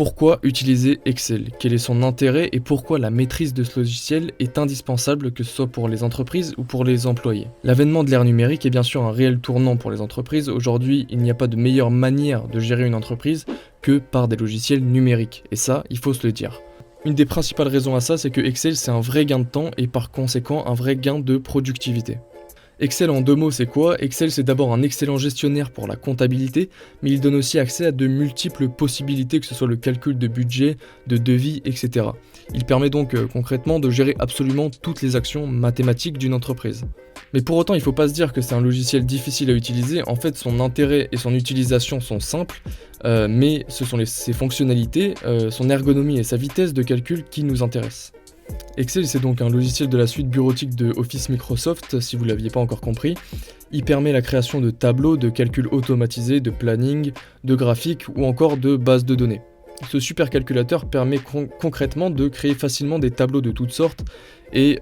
Pourquoi utiliser Excel? Quel est son intérêt et pourquoi la maîtrise de ce logiciel est indispensable, que ce soit pour les entreprises ou pour les employés? L'avènement de l'ère numérique est bien sûr un réel tournant pour les entreprises. Aujourd'hui, il n'y a pas de meilleure manière de gérer une entreprise que par des logiciels numériques. Et ça, il faut se le dire. Une des principales raisons à ça, c'est que Excel, c'est un vrai gain de temps et par conséquent un vrai gain de productivité. Excel en deux mots, c'est quoi? Excel, c'est d'abord un excellent gestionnaire pour la comptabilité, mais il donne aussi accès à de multiples possibilités, que ce soit le calcul de budget, de devis, etc. Il permet donc concrètement de gérer absolument toutes les actions mathématiques d'une entreprise. Mais pour autant, il ne faut pas se dire que c'est un logiciel difficile à utiliser. En fait, son intérêt et son utilisation sont simples, mais ce sont ses fonctionnalités, son ergonomie et sa vitesse de calcul qui nous intéressent. Excel, c'est donc un logiciel de la suite bureautique de Office Microsoft, si vous ne l'aviez pas encore compris. Il permet la création de tableaux, de calculs automatisés, de planning, de graphiques ou encore de bases de données. Ce supercalculateur permet concrètement de créer facilement des tableaux de toutes sortes et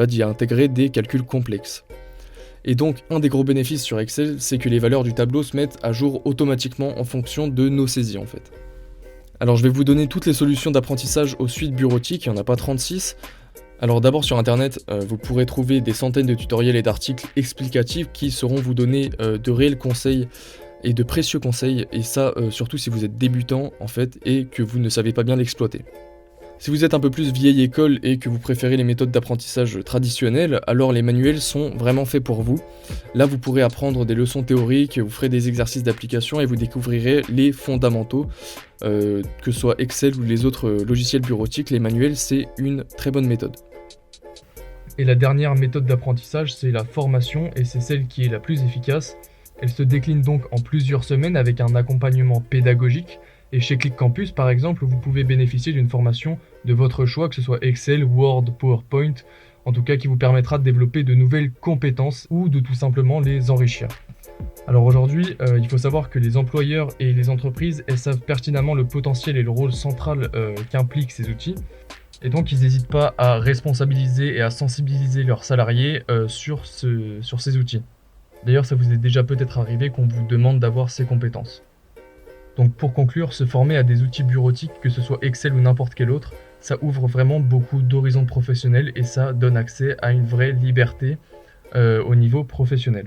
d'y intégrer des calculs complexes. Et donc, un des gros bénéfices sur Excel, c'est que les valeurs du tableau se mettent à jour automatiquement en fonction de nos saisies en fait. Alors je vais vous donner toutes les solutions d'apprentissage aux suites bureautiques, il n'y en a pas 36. Alors d'abord sur internet, vous pourrez trouver des centaines de tutoriels et d'articles explicatifs qui sauront vous donner de réels conseils et de précieux conseils, et ça surtout si vous êtes débutant en fait et que vous ne savez pas bien l'exploiter. Si vous êtes un peu plus vieille école et que vous préférez les méthodes d'apprentissage traditionnelles, alors les manuels sont vraiment faits pour vous. Là, vous pourrez apprendre des leçons théoriques, vous ferez des exercices d'application et vous découvrirez les fondamentaux, que ce soit Excel ou les autres logiciels bureautiques. Les manuels, c'est une très bonne méthode. Et la dernière méthode d'apprentissage, c'est la formation, et c'est celle qui est la plus efficace. Elle se décline donc en plusieurs semaines avec un accompagnement pédagogique. Et chez Click Campus, par exemple, vous pouvez bénéficier d'une formation de votre choix, que ce soit Excel, Word, PowerPoint, en tout cas qui vous permettra de développer de nouvelles compétences ou de tout simplement les enrichir. Alors aujourd'hui, il faut savoir que les employeurs et les entreprises, elles savent pertinemment le potentiel et le rôle central qu'impliquent ces outils. Et donc ils n'hésitent pas à responsabiliser et à sensibiliser leurs salariés sur ces outils. D'ailleurs, ça vous est déjà peut-être arrivé qu'on vous demande d'avoir ces compétences. Donc pour conclure, se former à des outils bureautiques, que ce soit Excel ou n'importe quel autre, ça ouvre vraiment beaucoup d'horizons professionnels et ça donne accès à une vraie liberté au niveau professionnel.